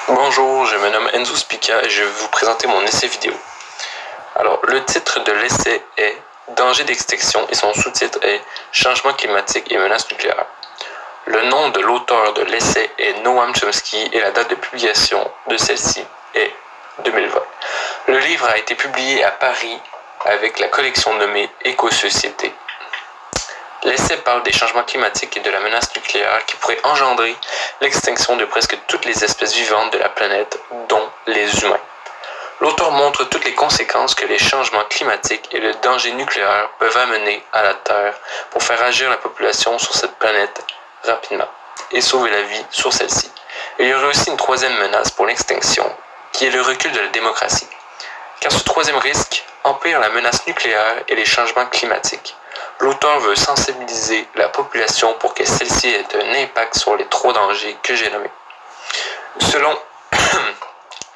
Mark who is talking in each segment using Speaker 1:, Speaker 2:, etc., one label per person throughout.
Speaker 1: Bonjour, je me nomme Enzo Spica et je vais vous présenter mon essai vidéo. Alors, le titre de l'essai est Danger d'extinction et son sous-titre est Changement climatique et menaces nucléaires. Le nom de l'auteur de l'essai est Noam Chomsky et la date de publication de celle-ci est 2020. Le livre a été publié à Paris avec la collection nommée Éco-société. L'essai parle des changements climatiques et de la menace nucléaire qui pourrait engendrer l'extinction de presque toutes les espèces vivantes de la planète, dont les humains. L'auteur montre toutes les conséquences que les changements climatiques et le danger nucléaire peuvent amener à la Terre pour faire agir la population sur cette planète rapidement et sauver la vie sur celle-ci. Il y aurait aussi une troisième menace pour l'extinction, qui est le recul de la démocratie. Car ce troisième risque empire la menace nucléaire et les changements climatiques. L'auteur veut sensibiliser la population pour que celle-ci ait un impact sur les trois dangers que j'ai nommés. Selon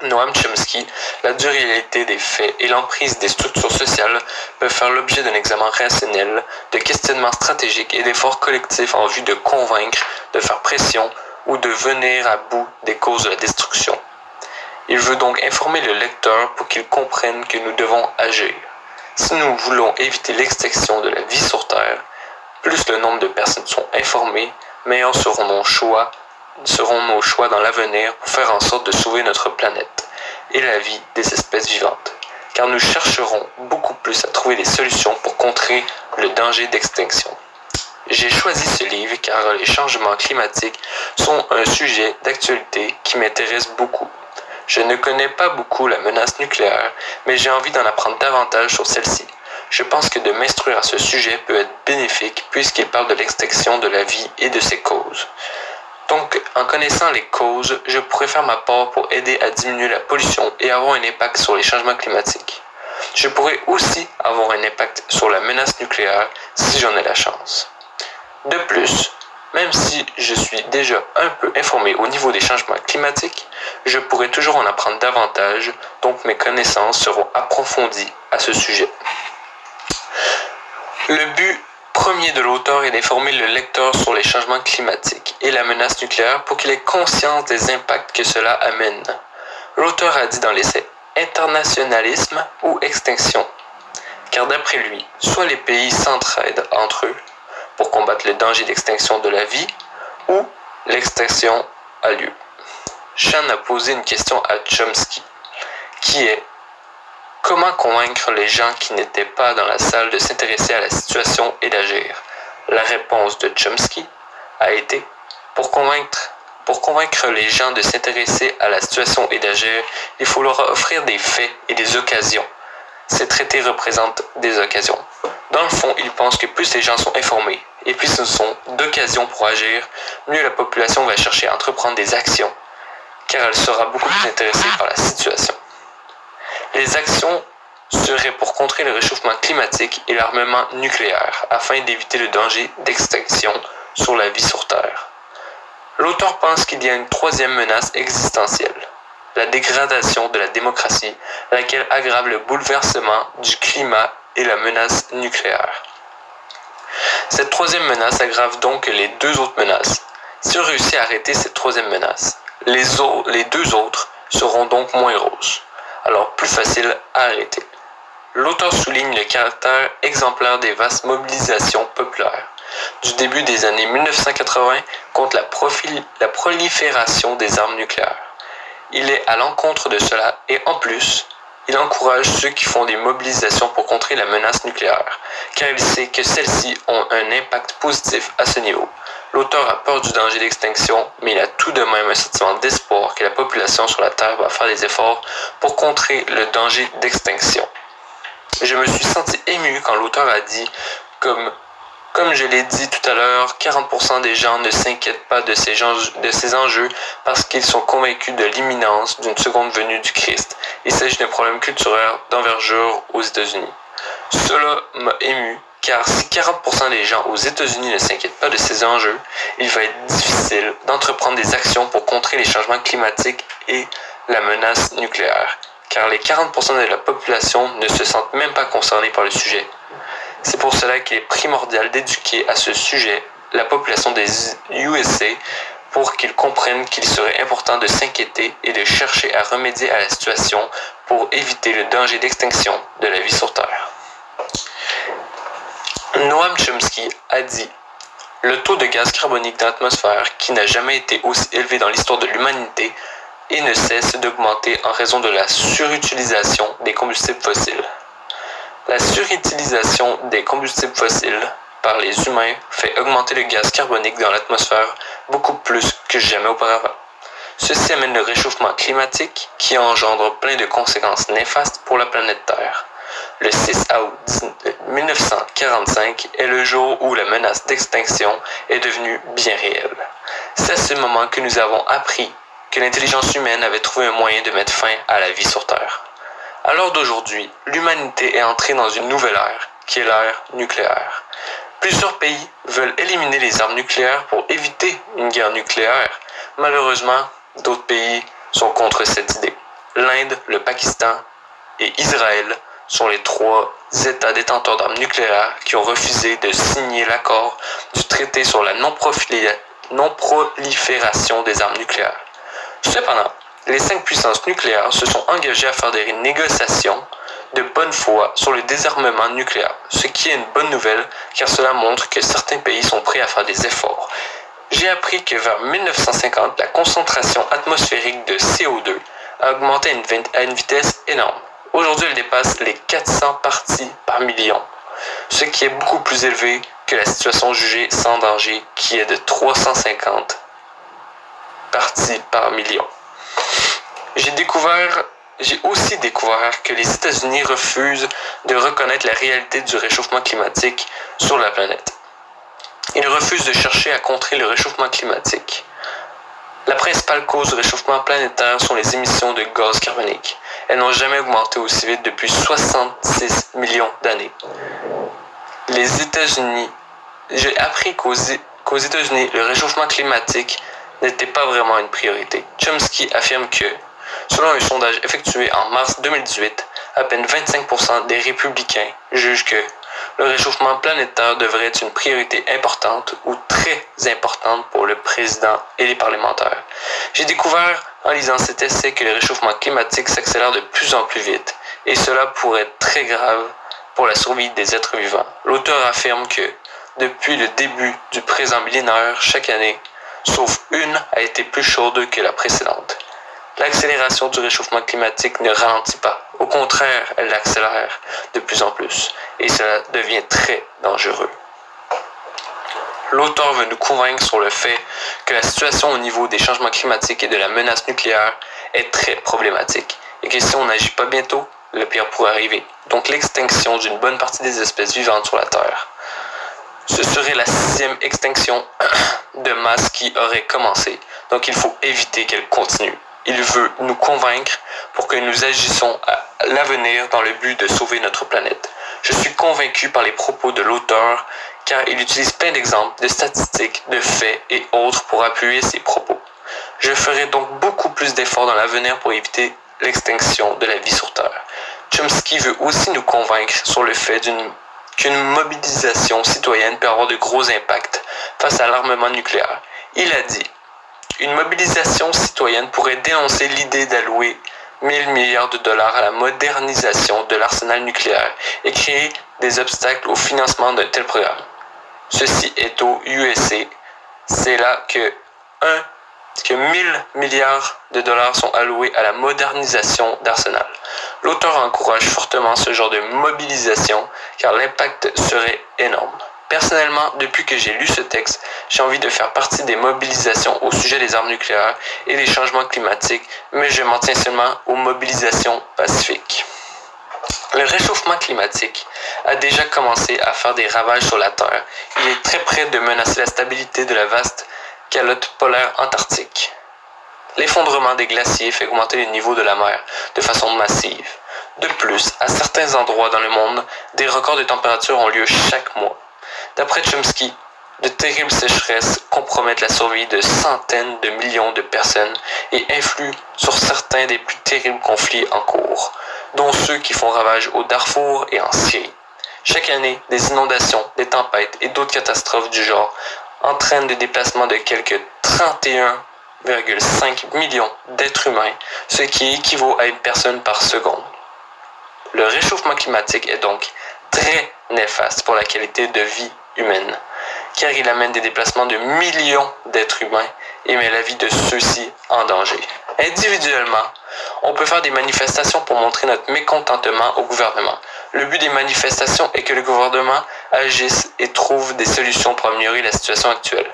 Speaker 1: Noam Chomsky, la dualité des faits et l'emprise des structures sociales peuvent faire l'objet d'un examen rationnel, de questionnements stratégiques et d'efforts collectifs en vue de convaincre, de faire pression ou de venir à bout des causes de la destruction. Il veut donc informer le lecteur pour qu'il comprenne que nous devons agir. Si nous voulons éviter l'extinction de la vie sur Terre, plus le nombre de personnes sont informées, meilleurs seront nos choix dans l'avenir pour faire en sorte de sauver notre planète et la vie des espèces vivantes. Car nous chercherons beaucoup plus à trouver des solutions pour contrer le danger d'extinction. J'ai choisi ce livre car les changements climatiques sont un sujet d'actualité qui m'intéresse beaucoup. Je ne connais pas beaucoup la menace nucléaire, mais j'ai envie d'en apprendre davantage sur celle-ci. Je pense que de m'instruire à ce sujet peut être bénéfique puisqu'il parle de l'extinction de la vie et de ses causes. Donc, en connaissant les causes, je pourrais faire ma part pour aider à diminuer la pollution et avoir un impact sur les changements climatiques. Je pourrais aussi avoir un impact sur la menace nucléaire si j'en ai la chance. De plus, même si je suis déjà un peu informé au niveau des changements climatiques, je pourrais toujours en apprendre davantage, donc mes connaissances seront approfondies à ce sujet. Le but premier de l'auteur est d'informer le lecteur sur les changements climatiques et la menace nucléaire pour qu'il ait conscience des impacts que cela amène. L'auteur a dit dans l'essai « internationalisme ou extinction », car d'après lui, soit les pays s'entraident entre eux pour combattre le danger d'extinction de la vie, ou l'extinction a lieu. Chan a posé une question à Chomsky, qui est « Comment convaincre les gens qui n'étaient pas dans la salle de s'intéresser à la situation et d'agir ?» La réponse de Chomsky a été « Pour convaincre les gens de s'intéresser à la situation et d'agir, il faut leur offrir des faits et des occasions. Ces traités représentent des occasions. Dans le fond, ils pensent que plus les gens sont informés et plus ce sont d'occasions pour agir, mieux la population va chercher à entreprendre des actions, car elle sera beaucoup plus intéressée par la situation. Les actions seraient pour contrer le réchauffement climatique et l'armement nucléaire, afin d'éviter le danger d'extinction sur la vie sur Terre. L'auteur pense qu'il y a une troisième menace existentielle, la dégradation de la démocratie, laquelle aggrave le bouleversement du climat et la menace nucléaire. Cette troisième menace aggrave donc les deux autres menaces. Si on réussit à arrêter cette troisième menace, les deux autres seront donc moins roses, alors plus faciles à arrêter. L'auteur souligne le caractère exemplaire des vastes mobilisations populaires du début des années 1980 contre la prolifération des armes nucléaires. Il est à l'encontre de cela et en plus, il encourage ceux qui font des mobilisations pour contrer la menace nucléaire, car il sait que celles-ci ont un impact positif à ce niveau. L'auteur a peur du danger d'extinction, mais il a tout de même un sentiment d'espoir que la population sur la Terre va faire des efforts pour contrer le danger d'extinction. Je me suis senti ému quand l'auteur a dit, comme je l'ai dit tout à l'heure, 40% des gens ne s'inquiètent pas de ces enjeux parce qu'ils sont convaincus de l'imminence d'une seconde venue du Christ. Il s'agit d'un problème culturel d'envergure aux États-Unis. Cela m'a ému car si 40% des gens aux États-Unis ne s'inquiètent pas de ces enjeux, il va être difficile d'entreprendre des actions pour contrer les changements climatiques et la menace nucléaire, car les 40% de la population ne se sentent même pas concernés par le sujet. C'est pour cela qu'il est primordial d'éduquer à ce sujet la population des USA pour qu'ils comprennent qu'il serait important de s'inquiéter et de chercher à remédier à la situation pour éviter le danger d'extinction de la vie sur Terre. Noam Chomsky a dit « Le taux de gaz carbonique dans l'atmosphère, qui n'a jamais été aussi élevé dans l'histoire de l'humanité, et ne cesse d'augmenter en raison de la surutilisation des combustibles fossiles. La surutilisation des combustibles fossiles par les humains fait augmenter le gaz carbonique dans l'atmosphère beaucoup plus que jamais auparavant. Ceci amène le réchauffement climatique qui engendre plein de conséquences néfastes pour la planète Terre. Le 6 août 1945 est le jour où la menace d'extinction est devenue bien réelle. C'est à ce moment que nous avons appris que l'intelligence humaine avait trouvé un moyen de mettre fin à la vie sur Terre. À l'heure d'aujourd'hui, l'humanité est entrée dans une nouvelle ère, qui est l'ère nucléaire. Plusieurs pays veulent éliminer les armes nucléaires pour éviter une guerre nucléaire. Malheureusement, d'autres pays sont contre cette idée. L'Inde, le Pakistan et Israël sont les 3 États détenteurs d'armes nucléaires qui ont refusé de signer l'accord du traité sur la non-prolifération des armes nucléaires. Cependant, les 5 puissances nucléaires se sont engagées à faire des négociations de bonne foi sur le désarmement nucléaire, ce qui est une bonne nouvelle car cela montre que certains pays sont prêts à faire des efforts. J'ai appris que vers 1950, la concentration atmosphérique de CO2 a augmenté à une vitesse énorme. Aujourd'hui, elle dépasse les 400 parties par million, ce qui est beaucoup plus élevé que la situation jugée sans danger qui est de 350 parties par million. J'ai aussi découvert que les États-Unis refusent de reconnaître la réalité du réchauffement climatique sur la planète. Ils refusent de chercher à contrer le réchauffement climatique. La principale cause du réchauffement planétaire sont les émissions de gaz carbonique. Elles n'ont jamais augmenté aussi vite depuis 66 millions d'années. J'ai appris qu'aux États-Unis, le réchauffement climatique n'était pas vraiment une priorité. Chomsky affirme que, selon un sondage effectué en mars 2018, à peine 25% des républicains jugent que le réchauffement planétaire devrait être une priorité importante ou très importante pour le président et les parlementaires. J'ai découvert en lisant cet essai que le réchauffement climatique s'accélère de plus en plus vite et cela pourrait être très grave pour la survie des êtres vivants. L'auteur affirme que depuis le début du présent millénaire, chaque année, sauf une, a été plus chaude que la précédente. L'accélération du réchauffement climatique ne ralentit pas. Au contraire, elle l'accélère de plus en plus. Et cela devient très dangereux. L'auteur veut nous convaincre sur le fait que la situation au niveau des changements climatiques et de la menace nucléaire est très problématique. Et que si on n'agit pas bientôt, le pire pourrait arriver. Donc l'extinction d'une bonne partie des espèces vivantes sur la Terre. Ce serait la 6e extinction de masse qui aurait commencé. Donc il faut éviter qu'elle continue. Il veut nous convaincre pour que nous agissions à l'avenir dans le but de sauver notre planète. Je suis convaincu par les propos de l'auteur car il utilise plein d'exemples, de statistiques, de faits et autres pour appuyer ses propos. Je ferai donc beaucoup plus d'efforts dans l'avenir pour éviter l'extinction de la vie sur Terre. Chomsky veut aussi nous convaincre sur le fait qu'une mobilisation citoyenne peut avoir de gros impacts face à l'armement nucléaire. Il a dit « Une mobilisation citoyenne pourrait dénoncer l'idée d'allouer 1000 milliards de dollars à la modernisation de l'arsenal nucléaire et créer des obstacles au financement d'un tel programme. Ceci est au USA. C'est là que 1000 milliards de dollars sont alloués à la modernisation d'arsenal. L'auteur encourage fortement ce genre de mobilisation car l'impact serait énorme. Personnellement, depuis que j'ai lu ce texte, j'ai envie de faire partie des mobilisations au sujet des armes nucléaires et des changements climatiques, mais je m'en tiens seulement aux mobilisations pacifiques. Le réchauffement climatique a déjà commencé à faire des ravages sur la Terre. Il est très près de menacer la stabilité de la vaste calotte polaire antarctique. L'effondrement des glaciers fait augmenter le niveau de la mer de façon massive. De plus, à certains endroits dans le monde, des records de température ont lieu chaque mois. D'après Chomsky, de terribles sécheresses compromettent la survie de centaines de millions de personnes et influent sur certains des plus terribles conflits en cours, dont ceux qui font ravage au Darfour et en Syrie. Chaque année, des inondations, des tempêtes et d'autres catastrophes du genre entraînent des déplacements de quelques 31,5 millions d'êtres humains, ce qui équivaut à une personne par seconde. Le réchauffement climatique est donc très néfaste pour la qualité de vie humaine, car il amène des déplacements de millions d'êtres humains et met la vie de ceux-ci en danger. Individuellement, on peut faire des manifestations pour montrer notre mécontentement au gouvernement. Le but des manifestations est que le gouvernement agisse et trouve des solutions pour améliorer la situation actuelle.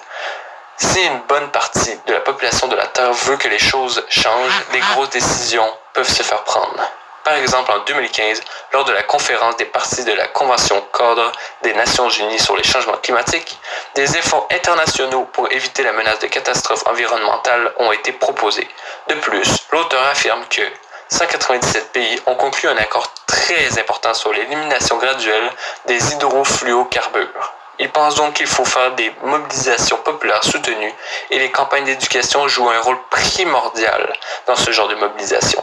Speaker 1: Si une bonne partie de la population de la Terre veut que les choses changent, des grosses décisions peuvent se faire prendre. Par exemple, en 2015, lors de la conférence des parties de la Convention cadre des Nations Unies sur les changements climatiques, des efforts internationaux pour éviter la menace de catastrophes environnementales ont été proposés. De plus, l'auteur affirme que 197 pays ont conclu un accord très important sur l'élimination graduelle des hydrofluorocarbures. Il pense donc qu'il faut faire des mobilisations populaires soutenues et les campagnes d'éducation jouent un rôle primordial dans ce genre de mobilisation.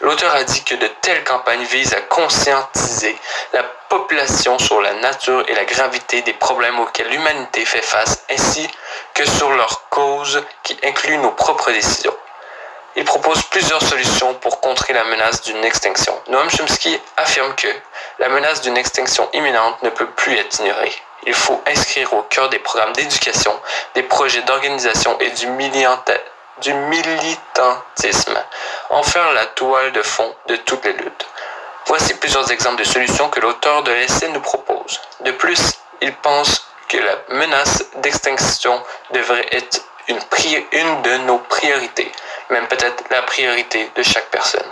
Speaker 1: L'auteur a dit que de telles campagnes visent à conscientiser la population sur la nature et la gravité des problèmes auxquels l'humanité fait face, ainsi que sur leurs causes qui incluent nos propres décisions. Il propose plusieurs solutions pour contrer la menace d'une extinction. Noam Chomsky affirme que la menace d'une extinction imminente ne peut plus être ignorée. Il faut inscrire au cœur des programmes d'éducation, des projets d'organisation et du militantisme, en faire la toile de fond de toutes les luttes. Voici plusieurs exemples de solutions que l'auteur de l'essai nous propose. De plus, il pense que la menace d'extinction devrait être une de nos priorités, même peut-être la priorité de chaque personne.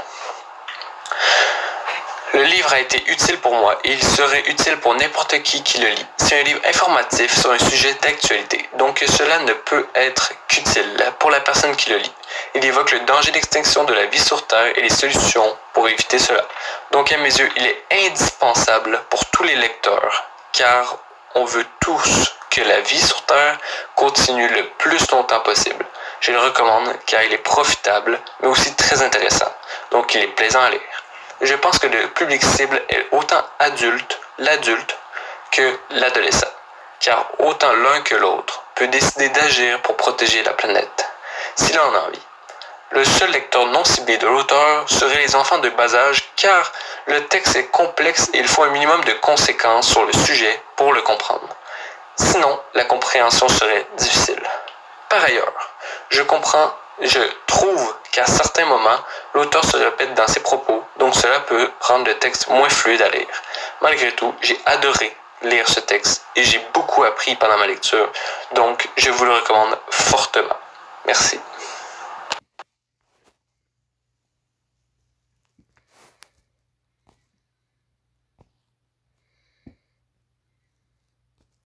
Speaker 1: Le livre a été utile pour moi et il serait utile pour n'importe qui le lit. C'est un livre informatif sur un sujet d'actualité, donc cela ne peut être qu'utile pour la personne qui le lit. Il évoque le danger d'extinction de la vie sur Terre et les solutions pour éviter cela. Donc à mes yeux, il est indispensable pour tous les lecteurs, car on veut tous que la vie sur Terre continue le plus longtemps possible. Je le recommande car il est profitable, mais aussi très intéressant, donc il est plaisant à lire. Je pense que le public cible est autant l'adulte, que l'adolescent, car autant l'un que l'autre peut décider d'agir pour protéger la planète, s'il en a envie. Le seul lecteur non ciblé de l'auteur serait les enfants de bas âge, car le texte est complexe et il faut un minimum de conséquences sur le sujet pour le comprendre. Sinon, la compréhension serait difficile. Par ailleurs, je trouve qu'à certains moments, l'auteur se répète dans ses propos, donc cela peut rendre le texte moins fluide à lire. Malgré tout, j'ai adoré lire ce texte et j'ai beaucoup appris pendant ma lecture, donc je vous le recommande fortement. Merci.